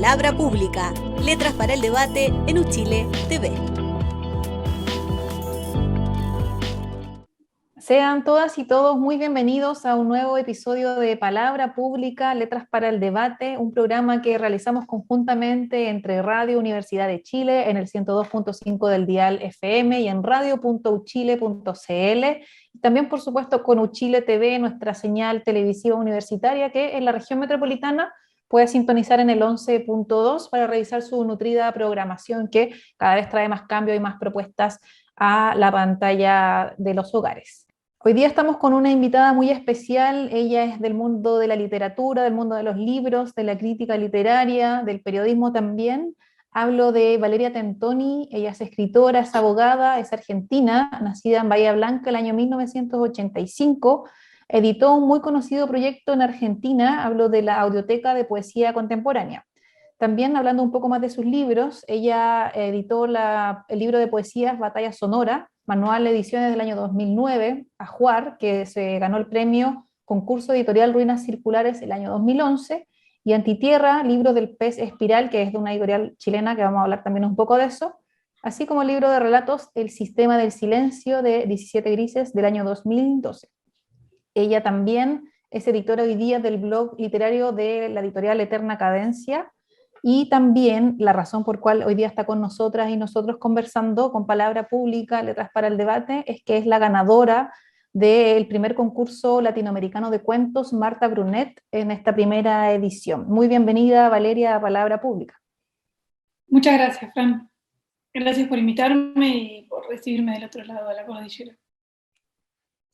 Palabra Pública, letras para el debate en Uchile TV. Sean todas y todos muy bienvenidos a un nuevo episodio de Palabra Pública, Letras para el Debate, un programa que realizamos conjuntamente entre Radio Universidad de Chile en el 102.5 del dial FM y en radio.uchile.cl, y también por supuesto con Uchile TV, nuestra señal televisiva universitaria que en la región metropolitana puede sintonizar en el 11.2 para revisar su nutrida programación que cada vez trae más cambios y más propuestas a la pantalla de los hogares. Hoy día estamos con una invitada muy especial. Ella es del mundo de la literatura, del mundo de los libros, de la crítica literaria, del periodismo también. Hablo de Valeria Tentoni. Ella es escritora, es abogada, es argentina, nacida en Bahía Blanca el año 1985. Editó un muy conocido proyecto en Argentina. Hablo de la Audioteca de Poesía Contemporánea. También hablando un poco más de sus libros, ella editó el libro de poesías Batalla Sonora, Manual de Ediciones del año 2009, Ajuar, que se ganó el premio Concurso Editorial Ruinas Circulares el año 2011, y Antitierra, libro del pez espiral, que es de una editorial chilena, que vamos a hablar también un poco de eso, así como el libro de relatos El Sistema del Silencio, de 17 Grises, del año 2012. Ella también es editora hoy día del blog literario de la editorial Eterna Cadencia, y también la razón por cual hoy día está con nosotras y nosotros conversando con Palabra Pública, Letras para el Debate, es que es la ganadora del primer concurso latinoamericano de cuentos, Marta Brunet, en esta primera edición. Muy bienvenida, Valeria, a Palabra Pública. Muchas gracias, Fran. Gracias por invitarme y por recibirme del otro lado de la cordillera.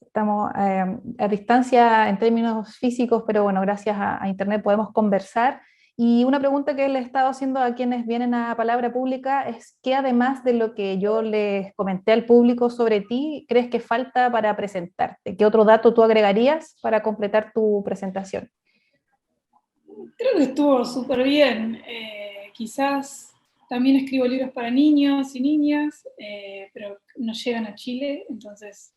Estamos a distancia en términos físicos, pero bueno, gracias a Internet podemos conversar. Y una pregunta que le he estado haciendo a quienes vienen a Palabra Pública es ¿qué, además de lo que yo les comenté al público sobre ti, crees que falta para presentarte? ¿Qué otro dato tú agregarías para completar tu presentación? Creo que estuvo súper bien. Quizás también escribo libros para niños y niñas, pero no llegan a Chile, entonces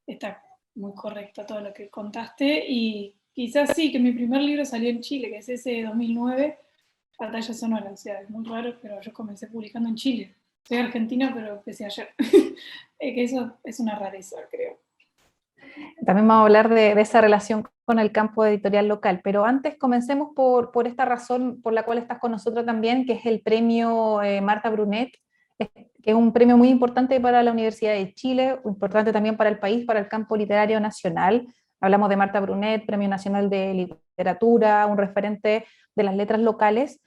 está muy correcto todo lo que contaste. Y quizás sí, que mi primer libro salió en Chile, que es ese de 2009, Batalla Sonora. O sea, es muy raro, pero yo comencé publicando en Chile. Soy argentina, pero empecé ayer. Que eso es una rareza, creo. También vamos a hablar de esa relación con el campo editorial local, pero antes comencemos por esta razón por la cual estás con nosotros también, que es el premio Marta Brunet, que es un premio muy importante para la Universidad de Chile, importante también para el país, para el campo literario nacional. Hablamos de Marta Brunet, Premio Nacional de Literatura, un referente de las letras locales.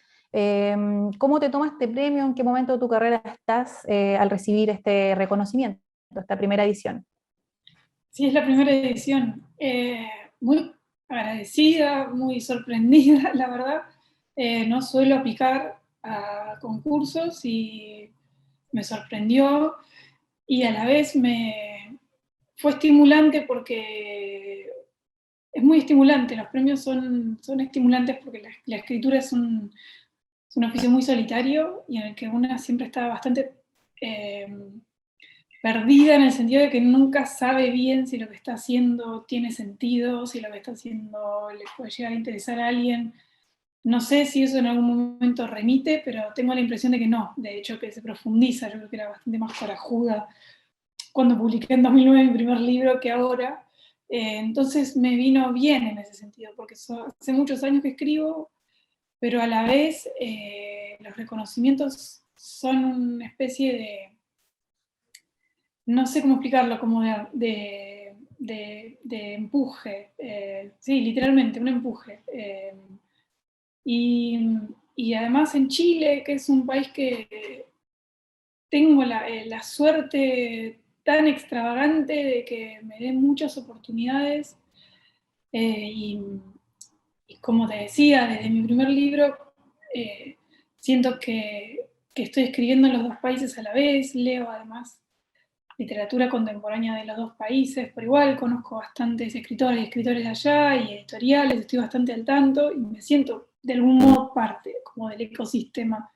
¿Cómo te tomas este premio? ¿En qué momento de tu carrera estás al recibir este reconocimiento, esta primera edición? Sí, es la primera edición. Muy agradecida, muy sorprendida, la verdad. No suelo aplicar a concursos y me sorprendió, y a la vez me fue estimulante porque es muy estimulante. Los premios son estimulantes porque la escritura es un oficio muy solitario y en el que una siempre está bastante perdida, en el sentido de que nunca sabe bien si lo que está haciendo tiene sentido, si lo que está haciendo le puede llegar a interesar a alguien. No sé si eso en algún momento remite, pero tengo la impresión de que no, de hecho que se profundiza. Yo creo que era bastante más corajuda cuando publiqué en 2009 mi primer libro que ahora. Entonces me vino bien en ese sentido, porque hace muchos años que escribo, pero a la vez los reconocimientos son una especie de, no sé cómo explicarlo, como de empuje. Sí, literalmente, un empuje. Y además en Chile, que es un país que tengo la suerte tan extravagante de que me den muchas oportunidades, y como te decía, desde mi primer libro, siento que estoy escribiendo en los dos países a la vez. Leo además literatura contemporánea de los dos países, por igual conozco bastantes escritores y escritores de allá y editoriales, estoy bastante al tanto y me siento de algún modo parte como del ecosistema,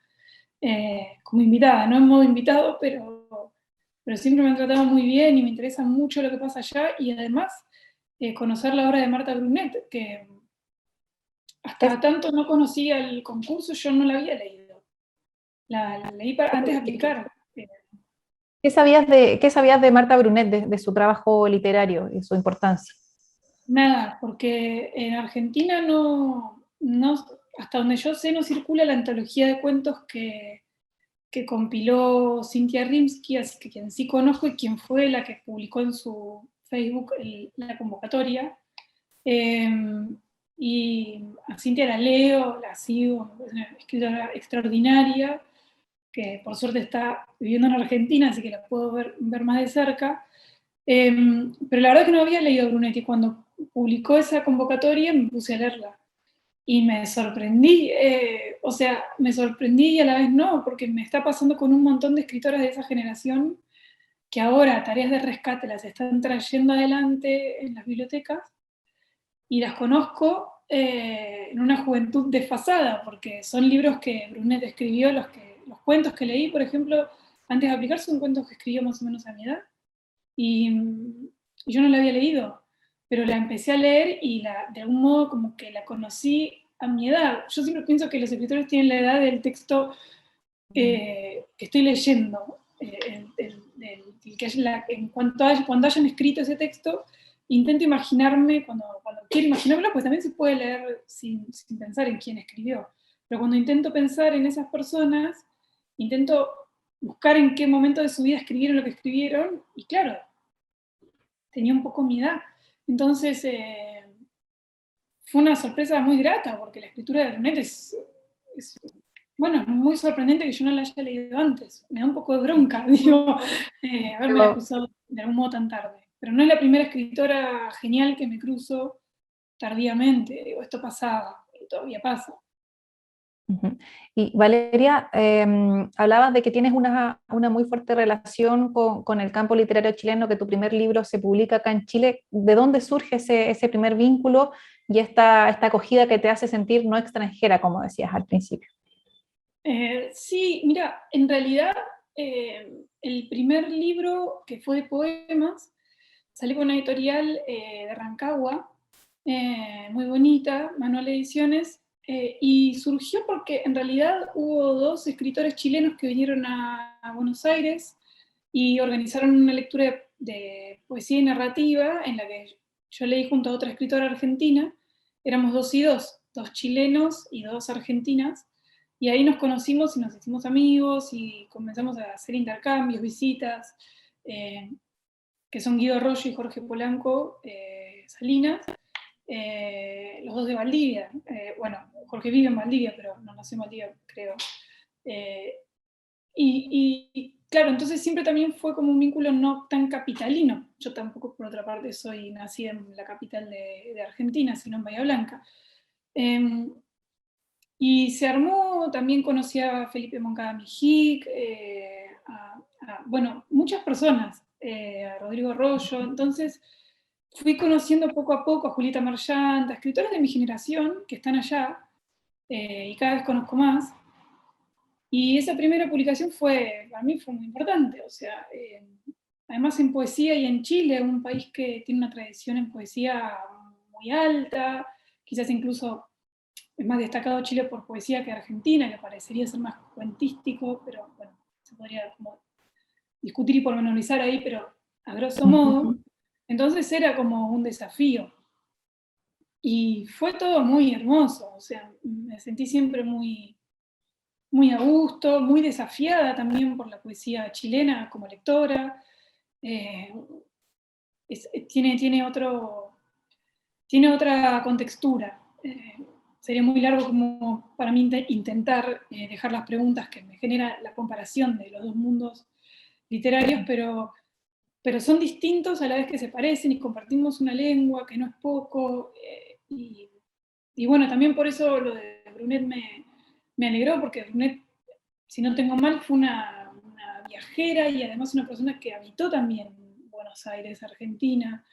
como invitada, no en modo invitado, pero siempre me han tratado muy bien y me interesa mucho lo que pasa allá, y además conocer la obra de Marta Brunet, que hasta tanto no conocía el concurso, yo no la había leído. La leí antes de aplicar. Qué sabías de Marta Brunet, de su trabajo literario y su importancia? Nada, porque en Argentina hasta donde yo sé, no circula la antología de cuentos que compiló Cynthia Rimsky, así que quien sí conozco y quien fue la que publicó en su Facebook la convocatoria. Y a Cynthia la leo, la sigo, es una escritora extraordinaria, que por suerte está viviendo en Argentina, así que la puedo ver más de cerca. Pero la verdad es que no había leído Brunetti. Cuando publicó esa convocatoria me puse a leerla. Y me sorprendí, o sea, me sorprendí y a la vez no, porque me está pasando con un montón de escritoras de esa generación que ahora tareas de rescate las están trayendo adelante en las bibliotecas y las conozco en una juventud desfasada, porque son libros que Brunet escribió, los cuentos que leí, por ejemplo, antes de aplicar, son cuentos que escribió más o menos a mi edad, y yo no la había leído, pero la empecé a leer y de algún modo como que la conocí a mi edad. Yo siempre pienso que los escritores tienen la edad del texto que estoy leyendo, cuando hayan escrito ese texto, intento imaginarme, cuando quiero imaginármelo, pues también se puede leer sin pensar en quién escribió, pero cuando intento pensar en esas personas, intento buscar en qué momento de su vida escribieron lo que escribieron, y claro, tenía un poco mi edad. Entonces, fue una sorpresa muy grata, porque la escritura de Brunet es bueno, muy sorprendente que yo no la haya leído antes. Me da un poco de bronca, digo, haberme cruzado de algún modo tan tarde. Pero no es la primera escritora genial que me cruzo tardíamente. Digo, esto pasaba, y todavía pasa. Y Valeria, hablabas de que tienes una muy fuerte relación con el campo literario chileno, que tu primer libro se publica acá en Chile. ¿De dónde surge ese primer vínculo y esta acogida que te hace sentir no extranjera, como decías al principio? Sí, mira, en realidad el primer libro, que fue de poemas, salió con una editorial de Rancagua, muy bonita, Manual Ediciones, y surgió porque en realidad hubo dos escritores chilenos que vinieron a Buenos Aires y organizaron una lectura de poesía y narrativa en la que yo leí junto a otra escritora argentina. Éramos dos chilenos y dos argentinas, y ahí nos conocimos y nos hicimos amigos y comenzamos a hacer intercambios, visitas, que son Guido Arroyo y Jorge Polanco Salinas, los dos de Valdivia. Bueno, Jorge vive en Valdivia, pero no nació en Valdivia, creo. Y claro, entonces siempre también fue como un vínculo no tan capitalino. Yo tampoco, por otra parte, soy nacida en la capital de Argentina, sino en Bahía Blanca. Y se armó, también conocí a Felipe Moncada Mijic, bueno, muchas personas, a Rodrigo Arroyo. Entonces fui conociendo poco a poco a Julieta Marchant, a escritores de mi generación que están allá, y cada vez conozco más. Y esa primera publicación para mí fue muy importante, o sea, además en poesía y en Chile, un país que tiene una tradición en poesía muy alta, quizás incluso es más destacado Chile por poesía que Argentina, que parecería ser más cuentístico, pero bueno, se podría como discutir y pormenorizar ahí, pero a grosso modo. Entonces era como un desafío. Y fue todo muy hermoso, o sea, me sentí siempre muy, muy a gusto, muy desafiada también por la poesía chilena como lectora. Tiene otra contextura. Sería muy largo como para mí intentar dejar las preguntas que me genera la comparación de los dos mundos literarios, pero son distintos a la vez que se parecen y compartimos una lengua que no es poco. Y bueno, también por eso lo de Brunet me alegró, porque Brunet, si no tengo mal, fue una viajera y además una persona que habitó también Buenos Aires, Argentina,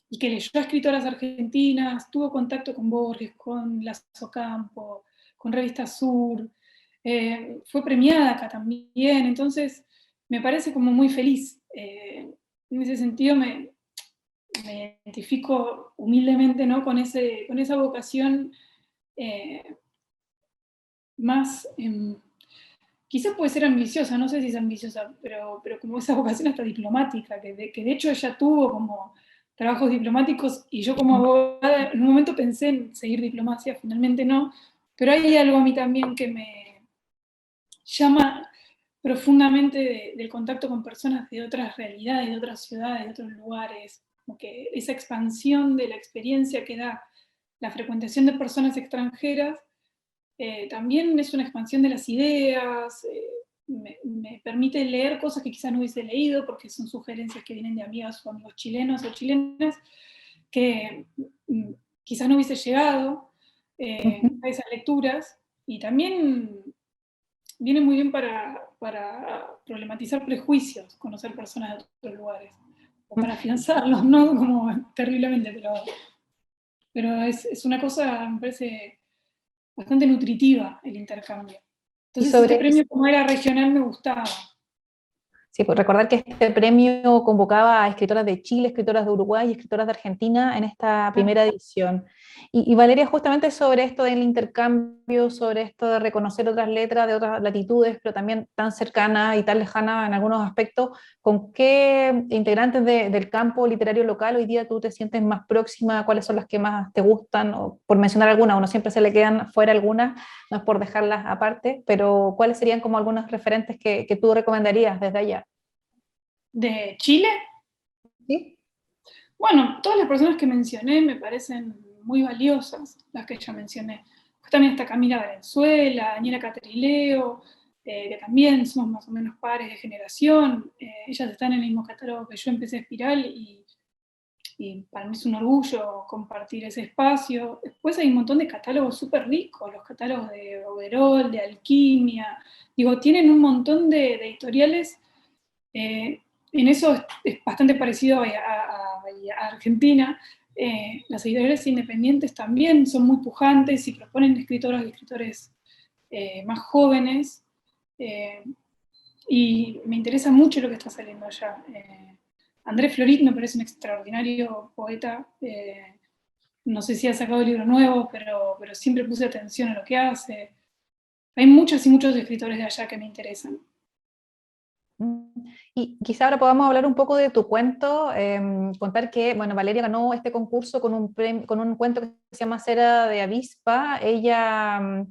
y que leyó a escritoras argentinas, tuvo contacto con Borges, con Lazo Campo, con Revista Sur, fue premiada acá también, entonces me parece como muy feliz. En ese sentido me identifico humildemente, ¿no? con esa vocación más, quizás puede ser ambiciosa, no sé si es ambiciosa, pero como esa vocación hasta diplomática, que de hecho ella tuvo como trabajos diplomáticos y yo como abogada en un momento pensé en seguir diplomacia, finalmente no, pero hay algo a mí también que me llama profundamente del contacto con personas de otras realidades, de otras ciudades, de otros lugares, como que esa expansión de la experiencia que da la frecuentación de personas extranjeras también es una expansión de las ideas, me permite leer cosas que quizás no hubiese leído porque son sugerencias que vienen de amigas o amigos chilenos o chilenas que quizás no hubiese llegado a esas lecturas, y también viene muy bien para problematizar prejuicios, conocer personas de otros lugares, o para afianzarlos, no como terriblemente, pero es una cosa, me parece, bastante nutritiva el intercambio. Y Entonces este sobre premio, como era regional, me gustaba. Sí, pues recordar que este premio convocaba a escritoras de Chile, escritoras de Uruguay y escritoras de Argentina en esta primera edición. Y Valeria, justamente sobre esto del intercambio, sobre esto de reconocer otras letras de otras latitudes, pero también tan cercanas y tan lejanas en algunos aspectos, ¿con qué integrantes del campo literario local hoy día tú te sientes más próxima? ¿Cuáles son las que más te gustan? O, por mencionar algunas, uno siempre se le quedan fuera algunas, no es por dejarlas aparte, pero ¿cuáles serían como algunos referentes que tú recomendarías desde allá? ¿De Chile? ¿Sí? Bueno, todas las personas que mencioné me parecen muy valiosas, las que ya mencioné. Pues también está Camila Valenzuela, Daniela Catrileo, que también somos más o menos pares de generación. Ellas están en el mismo catálogo que yo empecé Espiral y para mí es un orgullo compartir ese espacio. Después hay un montón de catálogos súper ricos, los catálogos de Overol, de Alquimia. Digo, tienen un montón de editoriales. En eso es bastante parecido a Argentina. Las editoriales independientes también son muy pujantes y proponen escritoras y escritores más jóvenes. Eh, y me interesa mucho lo que está saliendo allá. Andrés Florit me parece un extraordinario poeta. No sé si ha sacado libro nuevo, pero siempre puse atención a lo que hace. Hay muchos y muchos escritores de allá que me interesan. Y quizá ahora podamos hablar un poco de tu cuento, contar que, bueno, Valeria ganó este concurso con con un cuento que se llama Cera de Avispa. Ella,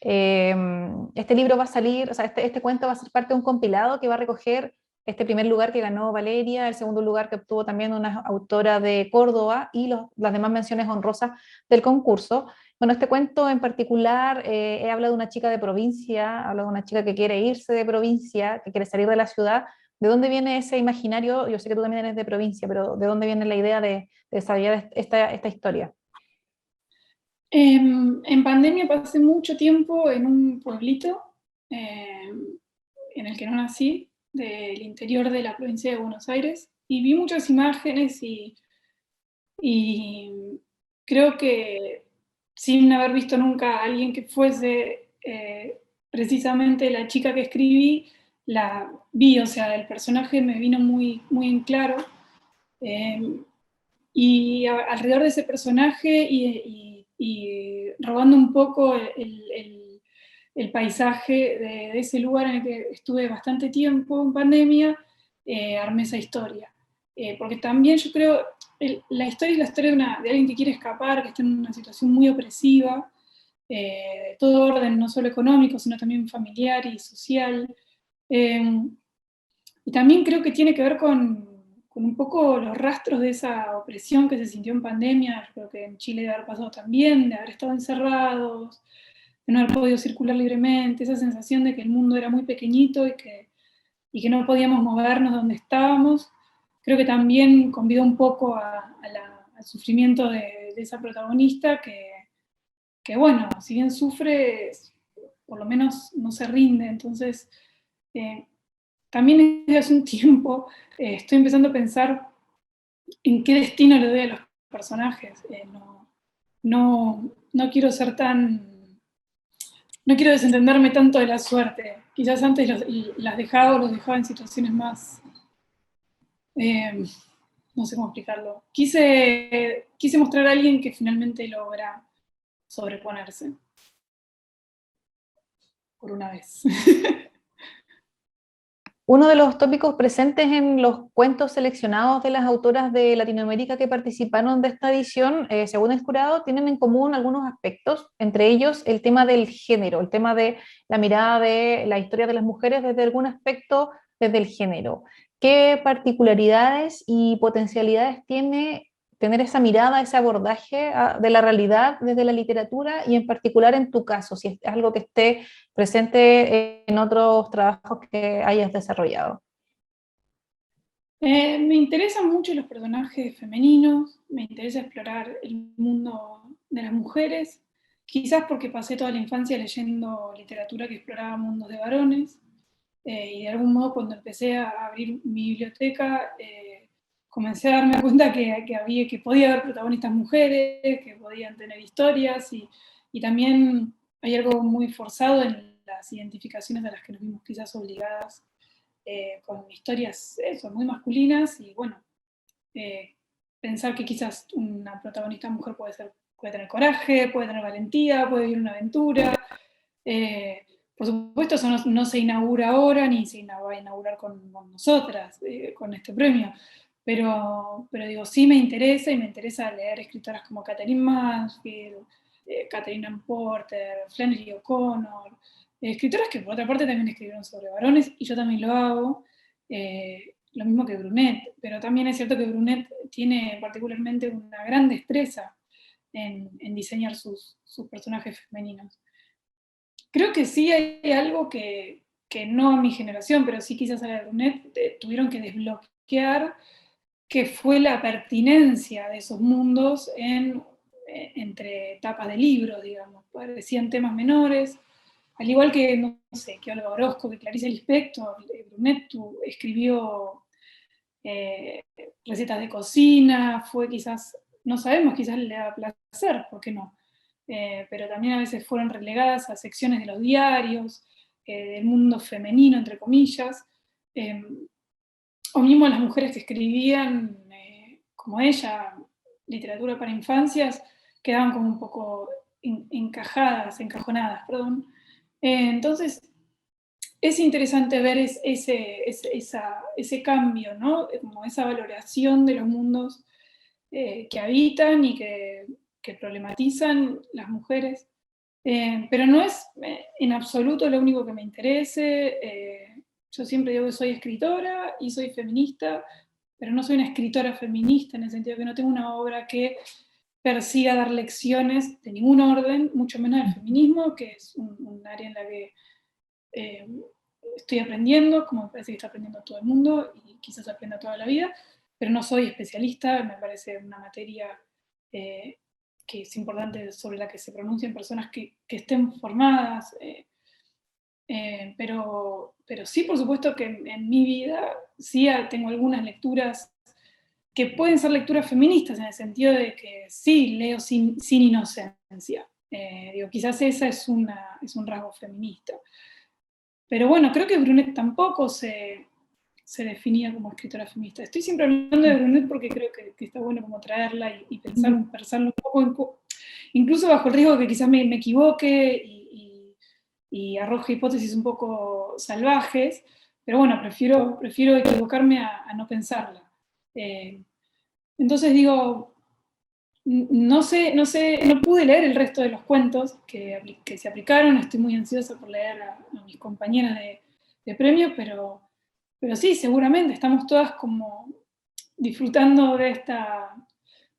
este libro va a salir, o sea, este cuento va a ser parte de un compilado que va a recoger este primer lugar que ganó Valeria, el segundo lugar que obtuvo también una autora de Córdoba y las demás menciones honrosas del concurso. Bueno, este cuento en particular habla de una chica de provincia, habla de una chica que quiere irse de provincia, que quiere salir de la ciudad. ¿De dónde viene ese imaginario? Yo sé que tú también eres de provincia, pero ¿de dónde viene la idea de desarrollar esta historia? En pandemia pasé mucho tiempo en un pueblito en el que no nací, del interior de la provincia de Buenos Aires, y vi muchas imágenes y creo que sin haber visto nunca a alguien que fuese precisamente la chica que escribí, la vi, o sea, el personaje me vino muy, muy en claro. Eh, y alrededor de ese personaje y robando un poco el paisaje de ese lugar en el que estuve bastante tiempo en pandemia, armé esa historia. Porque también yo creo, la historia es la historia de alguien que quiere escapar, que está en una situación muy opresiva, de todo orden, no solo económico, sino también familiar y social. Eh, y también creo que tiene que ver con un poco los rastros de esa opresión que se sintió en pandemia. Creo que en Chile debe haber pasado también, de haber estado encerrados, de no haber podido circular libremente, esa sensación de que el mundo era muy pequeñito y que no podíamos movernos donde estábamos. Creo que también convidó un poco al sufrimiento de esa protagonista que, bueno, si bien sufre, por lo menos no se rinde. Entonces, eh, también desde hace un tiempo estoy empezando a pensar en qué destino le doy a los personajes. No quiero ser tan. No quiero desentenderme tanto de la suerte. Quizás antes los dejaba en situaciones más no sé cómo explicarlo. Quise mostrar a alguien que finalmente logra sobreponerse. Por una vez. Uno de los tópicos presentes en los cuentos seleccionados de las autoras de Latinoamérica que participaron de esta edición, según el jurado, tienen en común algunos aspectos, entre ellos el tema del género, el tema de la mirada de la historia de las mujeres desde algún aspecto desde el género. ¿Qué particularidades y potencialidades tiene tener esa mirada, ese abordaje de la realidad desde la literatura y en particular en tu caso, si es algo que esté presente en otros trabajos que hayas desarrollado? Me interesan mucho los personajes femeninos, me interesa explorar el mundo de las mujeres, quizás porque pasé toda la infancia leyendo literatura que exploraba mundos de varones, y de algún modo cuando empecé a abrir mi biblioteca, comencé a darme cuenta que podía haber protagonistas mujeres, que podían tener historias, y también hay algo muy forzado en las identificaciones a las que nos vimos quizás obligadas, con historias muy masculinas, y bueno, pensar que quizás una protagonista mujer puede tener coraje, puede tener valentía, puede vivir una aventura. Por supuesto, eso no se inaugura ahora, ni se va a inaugurar con nosotras, con este premio. Pero digo, sí me interesa, y me interesa leer escritoras como Katherine Mansfield, Catherine Ann Porter, Flannery O'Connor, escritoras que por otra parte también escribieron sobre varones, y yo también lo hago, lo mismo que Brunet, pero también es cierto que Brunet tiene particularmente una gran destreza en diseñar sus personajes femeninos. Creo que sí hay algo que no a mi generación, pero sí quizás a la de Brunet, tuvieron que desbloquear, que fue la pertinencia de esos mundos entre etapas de libros, digamos. Parecían temas menores, al igual que, no sé, que Olga Orozco, que Clarice Lispector, Brunet escribió recetas de cocina, fue quizás, no sabemos, quizás le da placer, ¿por qué no? Pero también a veces fueron relegadas a secciones de los diarios, del mundo femenino, entre comillas, o mismo las mujeres que escribían, como ella, literatura para infancias, quedaban como un poco encajonadas, perdón. Entonces, es interesante ver ese cambio, ¿no? Como esa valoración de los mundos que habitan y que problematizan las mujeres. Pero no es en absoluto lo único que me interese. Yo siempre digo que soy escritora y soy feminista, pero no soy una escritora feminista en el sentido que no tengo una obra que persiga dar lecciones de ningún orden, mucho menos del feminismo, que es un área en la que eh, estoy aprendiendo, como me parece que está aprendiendo todo el mundo, y quizás aprenda toda la vida, pero no soy especialista, me parece una materia que es importante, sobre la que se pronuncien personas que estén formadas, pero sí, por supuesto que en mi vida sí tengo algunas lecturas que pueden ser lecturas feministas, en el sentido de que sí leo sin inocencia. Digo, quizás esa es un rasgo feminista. Pero bueno, creo que Brunet tampoco se definía como escritora feminista. Estoy siempre hablando de Brunet porque creo que está bueno como traerla y pensarlo un poco, incluso bajo el riesgo de que quizás me equivoque y arroje hipótesis un poco salvajes, pero bueno, prefiero equivocarme a no pensarla. Entonces digo, no pude leer el resto de los cuentos que se aplicaron, estoy muy ansiosa por leer a mis compañeras de premio, pero sí, seguramente estamos todas como disfrutando de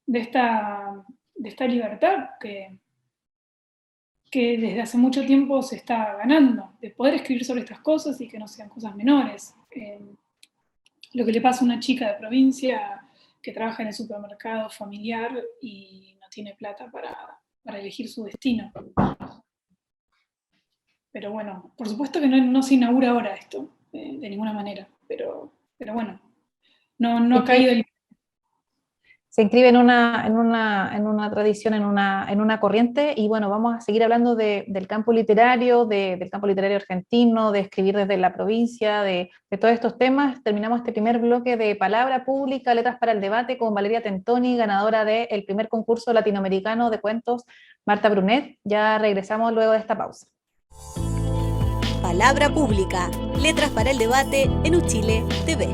esta libertad que desde hace mucho tiempo se está ganando, de poder escribir sobre estas cosas y que no sean cosas menores. Lo que le pasa a una chica de provincia que trabaja en el supermercado familiar y no tiene plata para elegir su destino. Pero bueno, por supuesto que no se inaugura ahora esto, de ninguna manera, pero bueno, no ha Es que caído el... se inscribe en una tradición, en una corriente, y bueno, vamos a seguir hablando del campo literario, del campo literario argentino, de escribir desde la provincia, de todos estos temas. Terminamos este primer bloque de Palabra Pública, Letras para el Debate, con Valeria Tentoni, ganadora del primer concurso latinoamericano de cuentos Marta Brunet. Ya regresamos luego de esta pausa. Palabra Pública, Letras para el Debate en Uchile TV.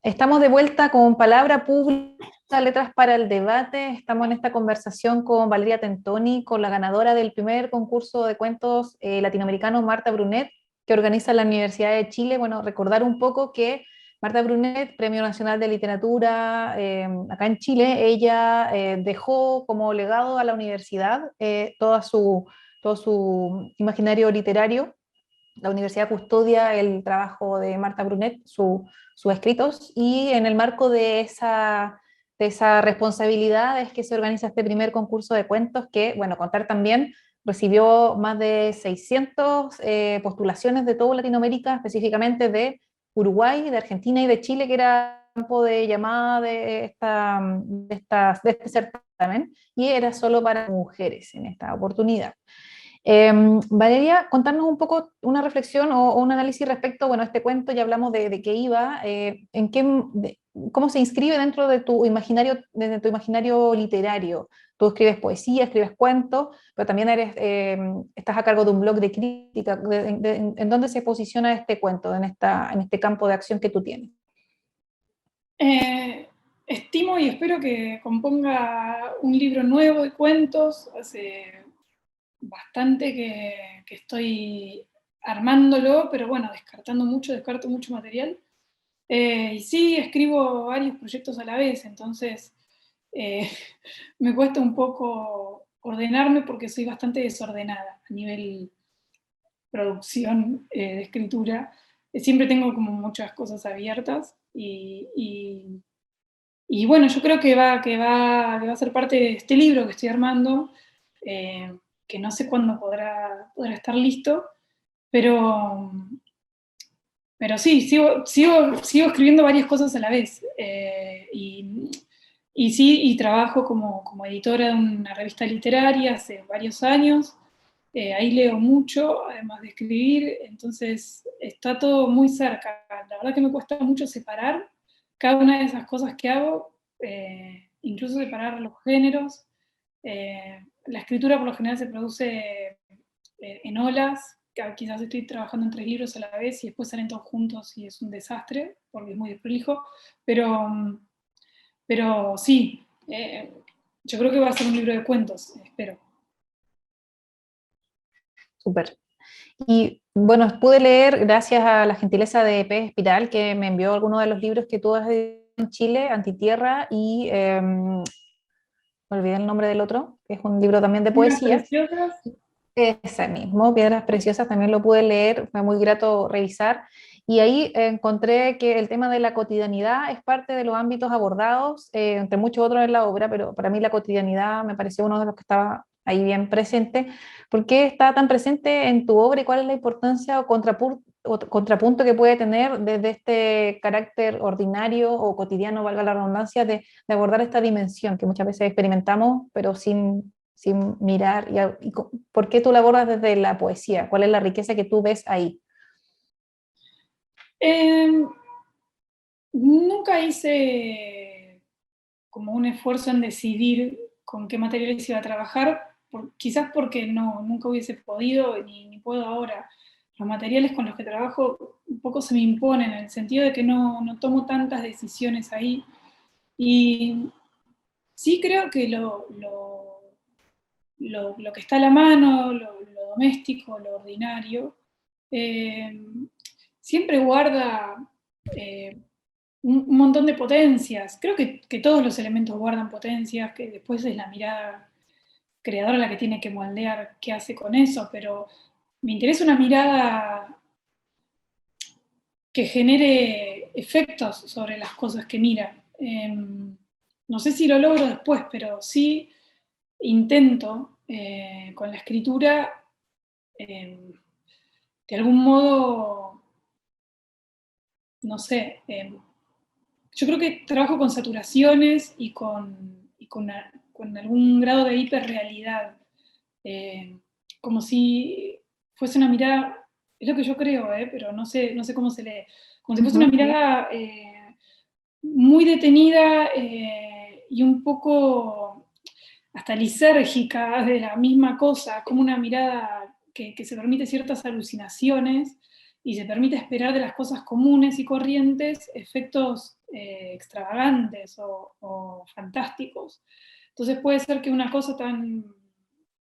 Estamos de vuelta con Palabra Pública, Letras para el Debate. Estamos en esta conversación con Valeria Tentoni, con la ganadora del primer concurso de cuentos latinoamericano, Marta Brunet, que organiza la Universidad de Chile. Bueno, recordar un poco que Marta Brunet, Premio Nacional de Literatura acá en Chile, ella dejó como legado a la universidad todo su imaginario literario. La universidad custodia el trabajo de Marta Brunet, sus escritos, y en el marco de esa responsabilidad es que se organiza este primer concurso de cuentos que, bueno, contar también, recibió más de 600 postulaciones de toda Latinoamérica, específicamente de Uruguay, de Argentina y de Chile, que era el campo de llamada de este certamen, y era solo para mujeres en esta oportunidad. Valeria, contarnos un poco una reflexión o un análisis respecto, bueno, a este cuento. Ya hablamos de qué iba, cómo se inscribe dentro de tu imaginario literario. Tú escribes poesía, escribes cuentos, pero también estás a cargo de un blog de crítica. ¿En dónde se posiciona este cuento, en este campo de acción que tú tienes? Estimo y espero que componga un libro nuevo de cuentos. Hace bastante que estoy armándolo, pero bueno, descarto mucho material. Y sí, escribo varios proyectos a la vez, entonces me cuesta un poco ordenarme porque soy bastante desordenada a nivel producción de escritura. Siempre tengo como muchas cosas abiertas y bueno, yo creo que va a ser parte de este libro que estoy armando, que no sé cuándo podrá estar listo, pero, pero sí, sigo escribiendo varias cosas a la vez. Y sí, y trabajo como editora de una revista literaria hace varios años. Ahí leo mucho, además de escribir, entonces está todo muy cerca. La verdad que me cuesta mucho separar cada una de esas cosas que hago, incluso separar los géneros. La escritura por lo general se produce en olas, quizás estoy trabajando en 3 libros a la vez y después salen todos juntos y es un desastre, porque es muy desprolijo, pero sí, yo creo que va a ser un libro de cuentos, espero. Súper. Y bueno, pude leer, gracias a la gentileza de Pez Espiral, que me envió algunos de los libros que tú has editado en Chile, Antitierra y me olvidé el nombre del otro, que es un libro también de Piedras poesía. preciosas. Ese mismo, Piedras Preciosas, también lo pude leer, fue muy grato revisar. Y ahí encontré que el tema de la cotidianidad es parte de los ámbitos abordados, entre muchos otros en la obra, pero para mí la cotidianidad me pareció uno de los que estaba ahí bien presente. ¿Por qué está tan presente en tu obra y cuál es la importancia o contrapunto que puede tener desde este carácter ordinario o cotidiano, valga la redundancia, de abordar esta dimensión que muchas veces experimentamos, pero sin mirar? ¿Por qué tú la abordas desde la poesía? ¿Cuál es la riqueza que tú ves ahí? Nunca hice como un esfuerzo en decidir con qué materiales iba a trabajar, quizás porque nunca hubiese podido ni puedo ahora. Los materiales con los que trabajo un poco se me imponen, en el sentido de que no tomo tantas decisiones ahí. Y sí creo que lo que está a la mano, lo doméstico, lo ordinario, siempre guarda un montón de potencias. Creo que todos los elementos guardan potencias, que después es la mirada creadora la que tiene que moldear qué hace con eso, pero me interesa una mirada que genere efectos sobre las cosas que mira. No sé si lo logro después, pero sí intento con la escritura de algún modo, no sé, yo creo que trabajo con saturaciones y con algún grado de hiperrealidad, como si fuese una mirada, es lo que yo creo, pero no sé cómo se lee, como si fuese una mirada muy detenida y un poco hasta lisérgica de la misma cosa, como una mirada que se permite ciertas alucinaciones y se permite esperar de las cosas comunes y corrientes efectos extravagantes o fantásticos. Entonces puede ser que una cosa tan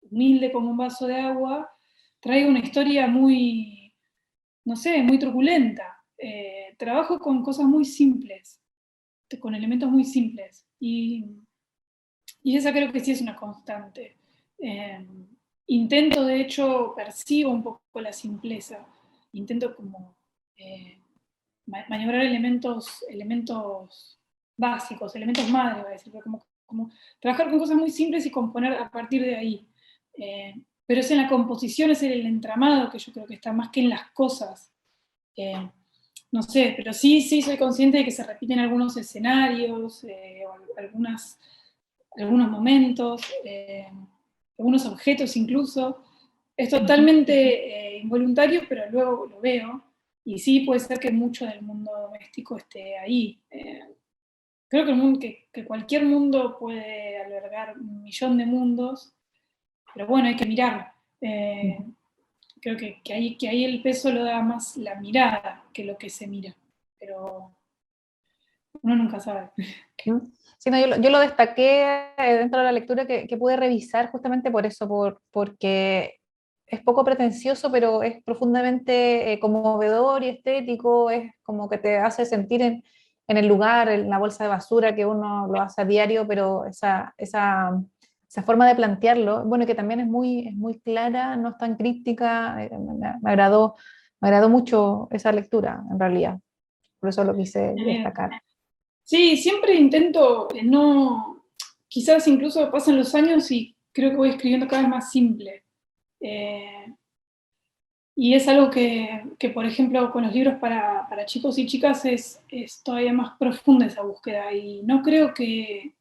humilde como un vaso de agua traiga una historia muy, no sé, muy truculenta. Trabajo con cosas muy simples, con elementos muy simples. Y esa creo que sí es una constante. Intento, de hecho, percibo un poco la simpleza. Intento como maniobrar elementos básicos, elementos madre, voy a decir, como trabajar con cosas muy simples y componer a partir de ahí. Pero es en la composición, es en el entramado que yo creo que está más que en las cosas. No sé, pero sí soy consciente de que se repiten algunos escenarios, o algunos momentos, algunos objetos incluso. Es totalmente involuntario, pero luego lo veo. Y sí puede ser que mucho del mundo doméstico esté ahí. Creo que cualquier mundo puede albergar 1.000.000 de mundos, pero bueno, hay que mirar. Creo que ahí el peso lo da más la mirada que lo que se mira. Pero uno nunca sabe. Sí, no, yo lo destaqué dentro de la lectura que pude revisar justamente por eso, porque es poco pretencioso, pero es profundamente conmovedor y estético, es como que te hace sentir en el lugar, en la bolsa de basura, que uno lo hace a diario, pero esa forma de plantearlo, bueno, que también es muy clara, no es tan críptica, me agradó mucho esa lectura, en realidad, por eso lo quise destacar. Sí, siempre intento no, quizás incluso pasan los años y creo que voy escribiendo cada vez más simple. Y es algo que, por ejemplo, con los libros para chicos y chicas es todavía más profunda esa búsqueda. Y no creo que...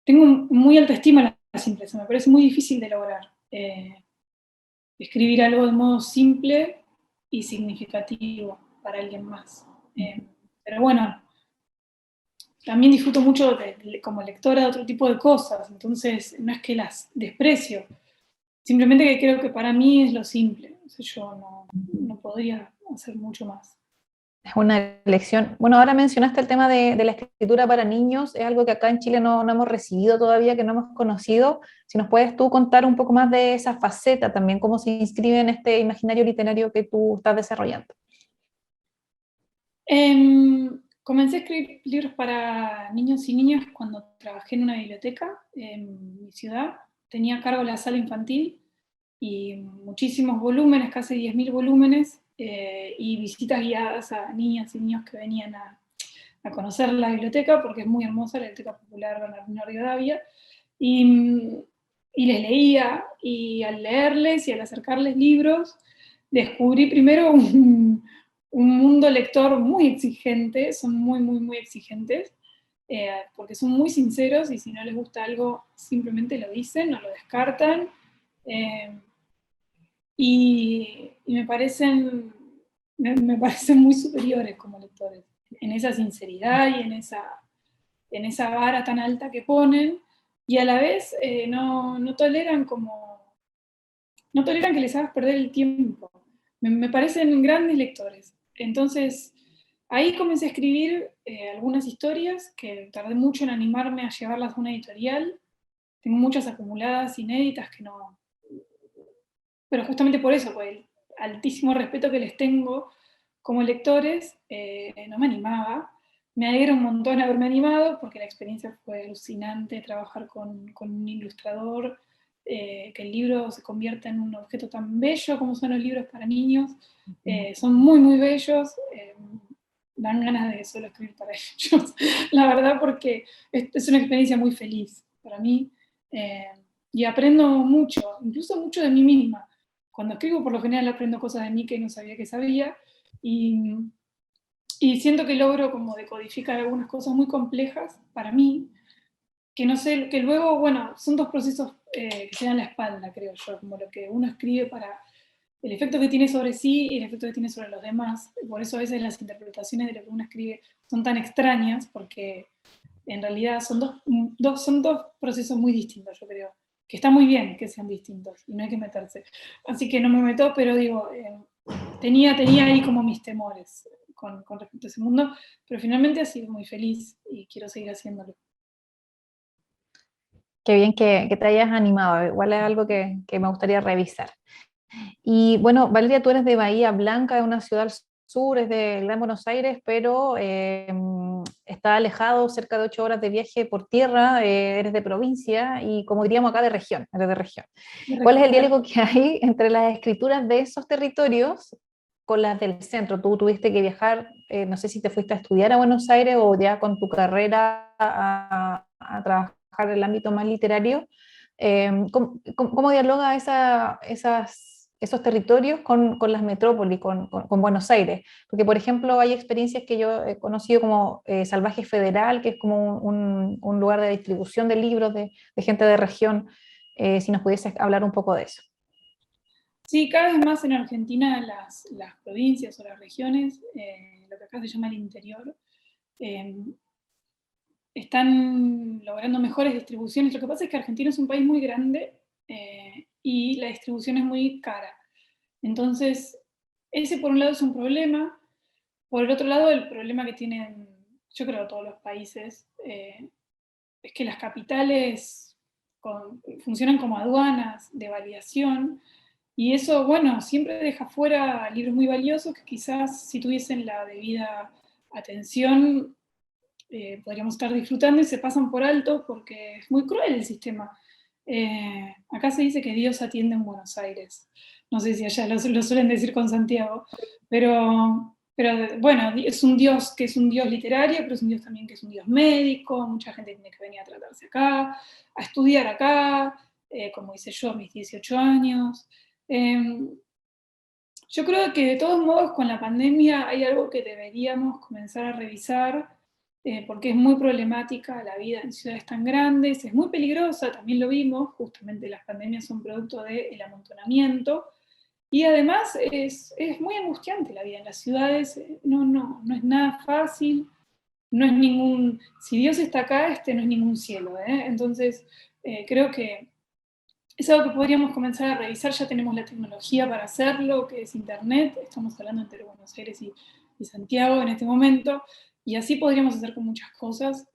Tengo muy alta estima a la simpleza, me parece muy difícil de lograr. Escribir algo de modo simple y significativo para alguien más. Pero bueno, también disfruto mucho como lectora de otro tipo de cosas, entonces no es que las desprecio, simplemente que creo que para mí es lo simple, o sea, yo no podría hacer mucho más. Es una elección. Bueno, ahora mencionaste el tema de la escritura para niños, es algo que acá en Chile no hemos recibido todavía, que no hemos conocido. Si nos puedes tú contar un poco más de esa faceta también, cómo se inscribe en este imaginario literario que tú estás desarrollando. Comencé a escribir libros para niños y niñas cuando trabajé en una biblioteca en mi ciudad. Tenía a cargo la sala infantil y muchísimos volúmenes, casi 10.000 volúmenes, y visitas guiadas a niñas y niños que venían a conocer la biblioteca, porque es muy hermosa la Biblioteca Popular Bernardino Rivadavia, y les leía, y al leerles y al acercarles libros, descubrí primero un mundo lector muy exigente, son muy exigentes, porque son muy sinceros y si no les gusta algo simplemente lo dicen, no lo descartan, y me parecen muy superiores como lectores, en esa sinceridad y en esa vara tan alta que ponen, y a la vez no toleran no toleran que les hagas perder el tiempo. Me parecen grandes lectores. Entonces, ahí comencé a escribir algunas historias que tardé mucho en animarme a llevarlas a una editorial. Tengo muchas acumuladas, inéditas, que no... Pero justamente por eso, por el altísimo respeto que les tengo como lectores, no me animaba. Me alegra un montón haberme animado, porque la experiencia fue alucinante, trabajar con un ilustrador, que el libro se convierta en un objeto tan bello como son los libros para niños. Son muy bellos, dan ganas de solo escribir para ellos, la verdad, porque es una experiencia muy feliz para mí, y aprendo mucho, incluso mucho de mí misma. Cuando escribo, por lo general aprendo cosas de mí que no sabía que sabía, y y siento que logro como decodificar algunas cosas muy complejas para mí, que no sé, que luego, bueno, son dos procesos que se dan la espalda, creo yo, como lo que uno escribe para el efecto que tiene sobre sí y el efecto que tiene sobre los demás. Por eso a veces las interpretaciones de lo que uno escribe son tan extrañas, porque en realidad son son dos procesos muy distintos, yo creo. Que está muy bien que sean distintos y no hay que meterse. Así que no me meto, pero digo, tenía ahí como mis temores con respecto a ese mundo, pero finalmente he sido muy feliz y quiero seguir haciéndolo. Qué bien que te hayas animado, igual es algo que me gustaría revisar. Y bueno, Valeria, tú eres de Bahía Blanca, de una ciudad al sur, es de Gran Buenos Aires, pero está alejado, cerca de 8 horas de viaje por tierra, eres de provincia y como diríamos acá de región, eres de región. ¿Cuál es el diálogo que hay entre las escrituras de esos territorios con las del centro? Tú tuviste que viajar, no sé si te fuiste a estudiar a Buenos Aires o ya con tu carrera a trabajar en el ámbito más literario. ¿Cómo dialoga esos territorios con las metrópolis, con Buenos Aires? Porque, por ejemplo, hay experiencias que yo he conocido como Salvaje Federal, que es como un lugar de distribución de libros de gente de región. Si nos pudieses hablar un poco de eso. Sí, cada vez más en Argentina las provincias o las regiones, lo que acá se llama el interior, eh, están logrando mejores distribuciones. Lo que pasa es que Argentina es un país muy grande y la distribución es muy cara. Entonces, ese por un lado es un problema. Por el otro lado, el problema que tienen, yo creo, todos los países, es que las capitales funcionan como aduanas de validación y eso, bueno, siempre deja fuera libros muy valiosos que quizás si tuviesen la debida atención podríamos estar disfrutando y se pasan por alto porque es muy cruel el sistema. Acá se dice que Dios atiende en Buenos Aires. No sé si allá lo suelen decir con Santiago, pero bueno, es un Dios que es un Dios literario, pero es un Dios también que es un Dios médico. Mucha gente tiene que venir a tratarse acá, a estudiar acá, como hice yo a mis 18 años. Yo creo que de todos modos con la pandemia hay algo que deberíamos comenzar a revisar, porque es muy problemática la vida en ciudades tan grandes, es muy peligrosa, también lo vimos, justamente las pandemias son producto del amontonamiento, y además es muy angustiante la vida en las ciudades, no es nada fácil, no es ningún, si Dios está acá, este no es ningún cielo, ¿eh? Entonces creo que es algo que podríamos comenzar a revisar, ya tenemos la tecnología para hacerlo, que es Internet, estamos hablando entre Buenos Aires y Santiago en este momento, y así podríamos hacer con muchas cosas.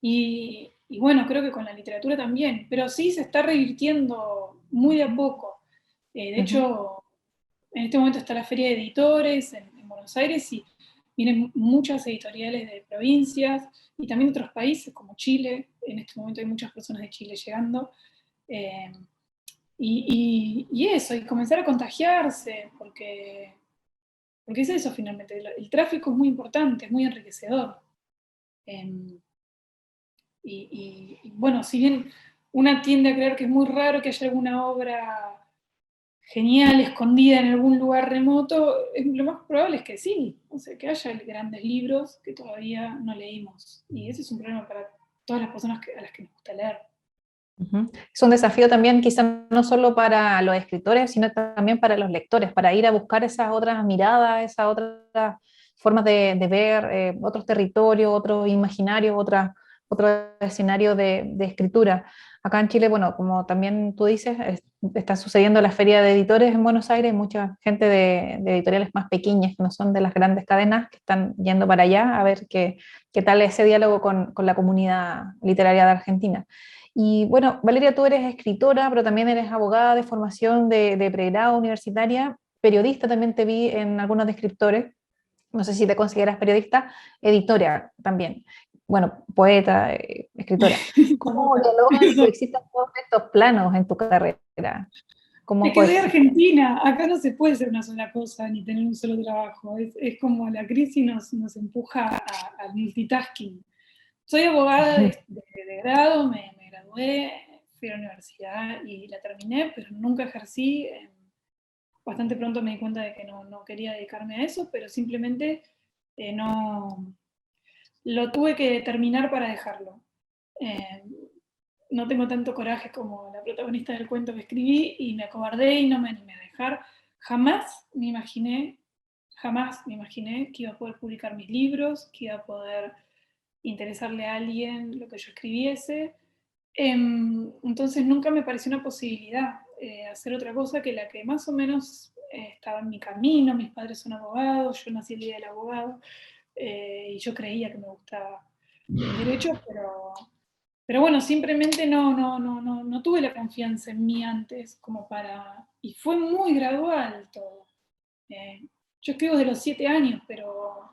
Y bueno, creo que con la literatura también, pero sí se está revirtiendo muy de a poco. De hecho, en este momento está la Feria de Editores en Buenos Aires y vienen muchas editoriales de provincias y también de otros países como Chile. En este momento hay muchas personas de Chile llegando. Eh, y eso, y comenzar a contagiarse, porque es eso finalmente. El tráfico es muy importante, es muy enriquecedor. Eh, y bueno, si bien una tiende a creer que es muy raro que haya alguna obra genial, escondida en algún lugar remoto, lo más probable es que sí, o sea, que haya grandes libros que todavía no leímos. Y ese es un problema para todas las personas a las que nos gusta leer. Es un desafío también, quizás no solo para los escritores, sino también para los lectores, para ir a buscar esas otras miradas, esas otras formas de ver otros territorios, otros imaginarios, otros escenarios de escritura. Acá en Chile, bueno, como también tú dices, está sucediendo la Feria de Editores en Buenos Aires, mucha gente de editoriales más pequeñas, que no son de las grandes cadenas, que están yendo para allá a ver qué tal ese diálogo con la comunidad literaria de Argentina. Y bueno, Valeria, tú eres escritora, pero también eres abogada de formación de pregrado universitaria, periodista también te vi en algunos descriptores, no sé si te consideras periodista, editora también, bueno, poeta, escritora. ¿Cómo dialogan y coexisten todos estos planos en tu carrera? Es ¿Cómo que soy coexisten? argentina, acá no se puede ser una sola cosa ni tener un solo trabajo. Es como la crisis nos empuja al multitasking. Soy abogada de grado, me gradué, fui a la universidad y la terminé, pero nunca ejercí. Bastante pronto me di cuenta de que no quería dedicarme a eso, pero simplemente No, lo tuve que terminar para dejarlo. No tengo tanto coraje como la protagonista del cuento que escribí y me acobardé y no me animé a dejar. Jamás me imaginé que iba a poder publicar mis libros, que iba a poder interesarle a alguien lo que yo escribiese. Entonces nunca me pareció una posibilidad hacer otra cosa que la que más o menos estaba en mi camino. Mis padres son abogados, yo nací el día del abogado y yo creía que me gustaba el derecho, pero bueno, simplemente no tuve la confianza en mí antes como para... Y fue muy gradual todo. Yo escribo desde los 7 años, pero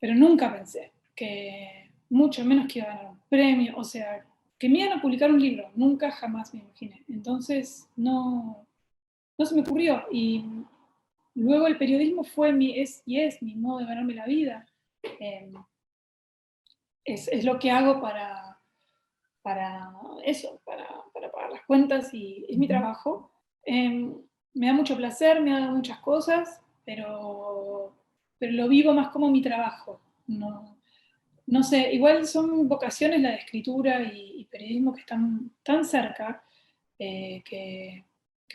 nunca pensé que mucho menos que iba a ganar un premio, o sea, que me iban a publicar un libro, nunca jamás me imaginé. Entonces no se me ocurrió. Y luego el periodismo fue es mi modo de ganarme la vida. Eh, es lo que hago para eso, para pagar las cuentas y es mi trabajo. Me da mucho placer, me ha dado muchas cosas, pero lo vivo más como mi trabajo. No sé, igual son vocaciones la de escritura y periodismo que están tan cerca que,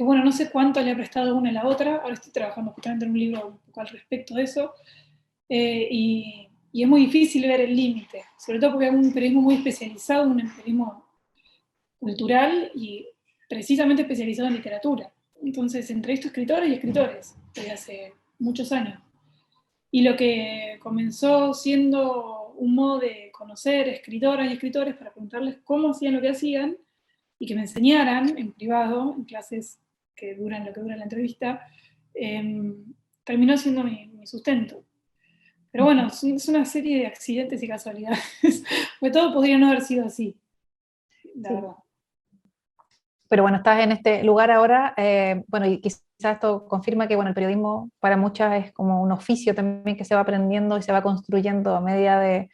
bueno, no sé cuánto le he prestado una a la otra. Ahora estoy trabajando justamente en un libro un poco al respecto de eso. Y es muy difícil ver el límite, sobre todo porque hay un periodismo muy especializado, un periodismo cultural y precisamente especializado en literatura. Entonces, entrevisto escritores y escritores desde hace muchos años. Y lo que comenzó siendo un modo de conocer escritoras y escritores para preguntarles cómo hacían lo que hacían y que me enseñaran en privado, en clases que duran lo que dura la entrevista, terminó siendo mi sustento. Pero bueno, es una serie de accidentes y casualidades, porque todo podría no haber sido así, la Sí. verdad. Pero bueno, estás en este lugar ahora, bueno, y quizás esto confirma que bueno, el periodismo para muchas es como un oficio también que se va aprendiendo y se va construyendo a medida de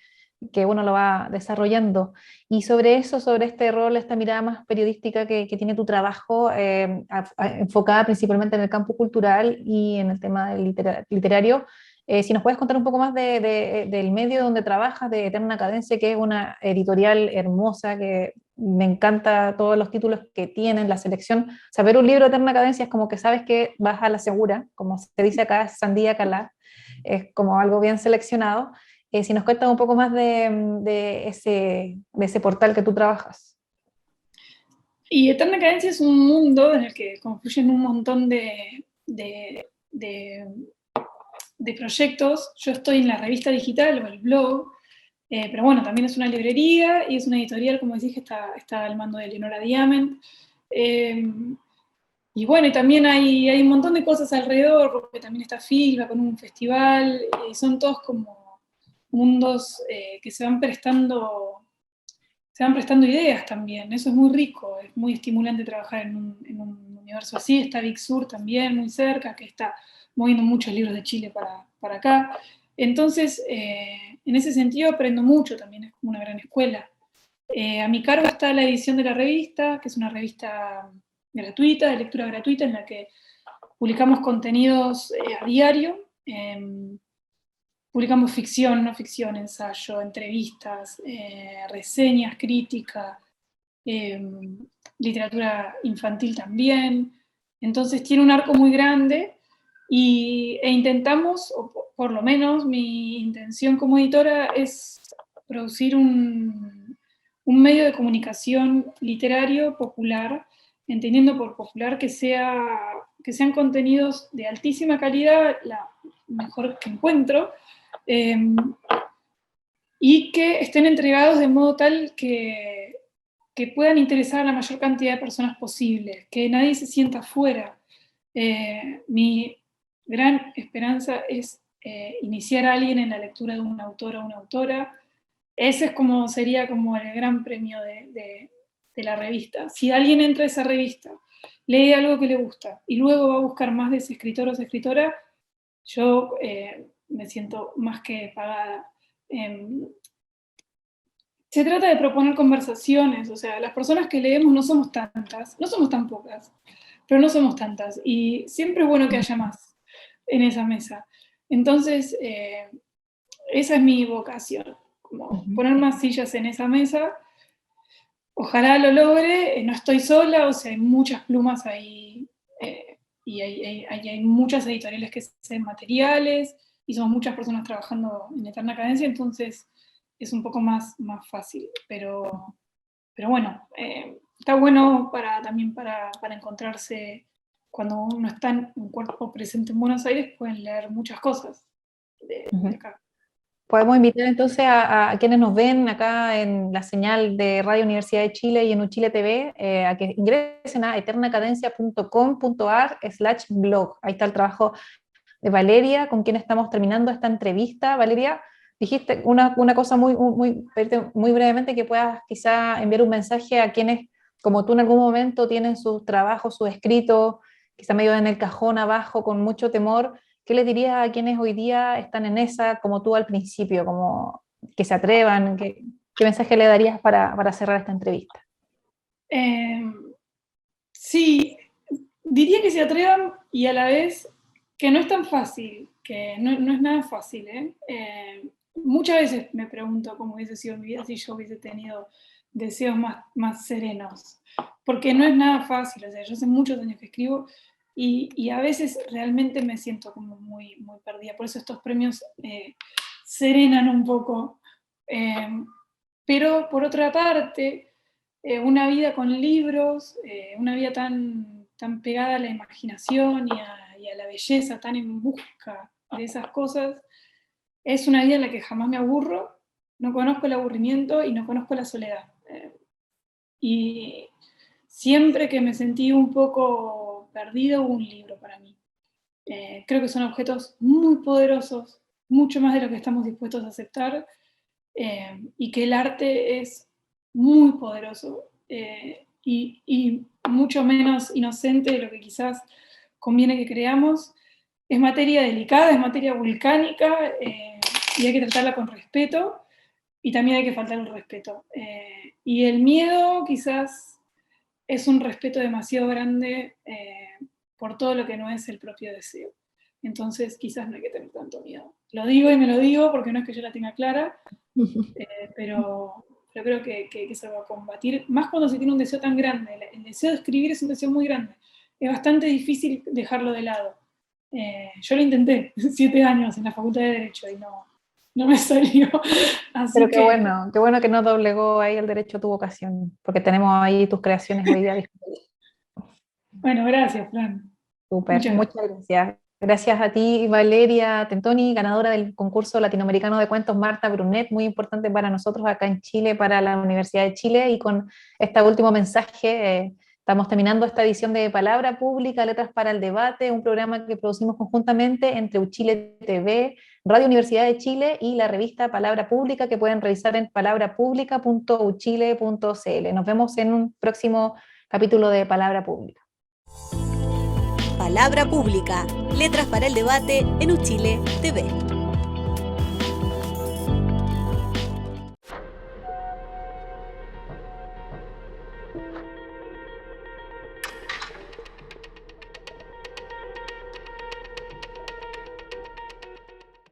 que uno lo va desarrollando. Y sobre eso, sobre este rol, esta mirada más periodística que tiene tu trabajo, enfocada principalmente en el campo cultural y en el tema del literario, si nos puedes contar un poco más del medio donde trabajas, de Eterna Cadencia, que es una editorial hermosa, que me encanta todos los títulos que tienen, la selección. Saber un libro de Eterna Cadencia es como que sabes que vas a la segura, como se dice acá, es sandía calá, es como algo bien seleccionado. Si nos cuentas un poco más de ese portal que tú trabajas. Y Eterna Cadencia es un mundo en el que confluyen un montón de proyectos. Yo estoy en la revista digital o el blog, pero bueno, también es una librería y es una editorial, como decís, que está al mando de Leonora Diamant. Y bueno, y también hay un montón de cosas alrededor, porque también está Filba con un festival, y son todos como mundos que se van prestando ideas también. Eso es muy rico, es muy estimulante trabajar en un universo así. Está Big Sur también, muy cerca, que está moviendo muchos libros de Chile para acá. Entonces, en ese sentido aprendo mucho también, es como una gran escuela. A mi cargo está la edición de la revista, que es una revista gratuita, de lectura gratuita, en la que publicamos contenidos a diario. Publicamos ficción, no ficción, ensayo, entrevistas, reseñas, crítica, literatura infantil también. Entonces tiene un arco muy grande e intentamos, o por lo menos mi intención como editora es producir un medio de comunicación literario popular, entendiendo por popular que sean contenidos de altísima calidad, la mejor que encuentro, y que estén entregados de modo tal que puedan interesar a la mayor cantidad de personas posible, que nadie se sienta fuera. Mi gran esperanza es iniciar a alguien en la lectura de un autor o una autora. Ese sería como el gran premio de la revista. Si alguien entra a esa revista, lee algo que le gusta y luego va a buscar más de ese escritor o esa escritora, yo me siento más que pagada. Se trata de proponer conversaciones, o sea, las personas que leemos no somos tantas, no somos tan pocas, pero no somos tantas, y siempre es bueno que haya más en esa mesa. Entonces, esa es mi vocación, como poner más sillas en esa mesa. Ojalá lo logre, no estoy sola, o sea, hay muchas plumas ahí, y hay muchas editoriales que hacen materiales, y somos muchas personas trabajando en Eterna Cadencia, entonces es un poco más fácil, pero bueno, está bueno también para encontrarse, cuando uno está en un cuerpo presente en Buenos Aires, pueden leer muchas cosas de acá. Podemos invitar entonces a quienes nos ven acá en la señal de Radio Universidad de Chile y en Uchile TV, a que ingresen a eternacadencia.com.ar/blog. Ahí está el trabajo de Valeria, con quien estamos terminando esta entrevista. Valeria, dijiste una cosa muy brevemente, que puedas quizá enviar un mensaje a quienes, como tú en algún momento, tienen sus trabajos, sus escritos, quizá medio en el cajón abajo, con mucho temor. ¿Qué les dirías a quienes hoy día están en esa, como tú al principio, como que se atrevan? ¿Qué mensaje le darías para cerrar esta entrevista? Sí, diría que se atrevan, y a la vez que no es tan fácil, que no es nada fácil. Muchas veces me pregunto cómo hubiese sido mi vida si yo hubiese tenido deseos más serenos, porque no es nada fácil. O sea, yo hace muchos años que escribo, y a veces realmente me siento como muy perdida. Por eso estos premios serenan un poco. Pero por otra parte, una vida con libros, una vida tan pegada a la imaginación y a la belleza, tan en busca de esas cosas, es una vida en la que jamás me aburro, no conozco el aburrimiento y no conozco la soledad. Y siempre que me sentí un poco perdida, hubo un libro para mí. Creo que son objetos muy poderosos, mucho más de lo que estamos dispuestos a aceptar, y que el arte es muy poderoso, y mucho menos inocente de lo que quizás conviene que creamos. Es materia delicada, es materia volcánica, y hay que tratarla con respeto, y también hay que faltar el respeto. Y el miedo quizás es un respeto demasiado grande por todo lo que no es el propio deseo. Entonces quizás no hay que tener tanto miedo. Lo digo y me lo digo porque no es que yo la tenga clara, pero creo que se va a combatir, más cuando se tiene un deseo tan grande. El deseo de escribir es un deseo muy grande. Es bastante difícil dejarlo de lado. Yo lo intenté 7 años en la Facultad de Derecho y no me salió. Así Pero que, qué bueno que no doblegó ahí el derecho a tu vocación, porque tenemos ahí tus creaciones hoy día disponibles. bueno, gracias, Fran. Súper, muchas gracias. Gracias a ti, Valeria Tentoni, ganadora del concurso latinoamericano de cuentos Marta Brunet, muy importante para nosotros acá en Chile, para la Universidad de Chile. Y con este último mensaje, estamos terminando esta edición de Palabra Pública, Letras para el Debate, un programa que producimos conjuntamente entre Uchile TV, Radio Universidad de Chile y la revista Palabra Pública, que pueden revisar en palabrapublica.uchile.cl. Nos vemos en un próximo capítulo de Palabra Pública. Palabra Pública, Letras para el Debate en Uchile TV.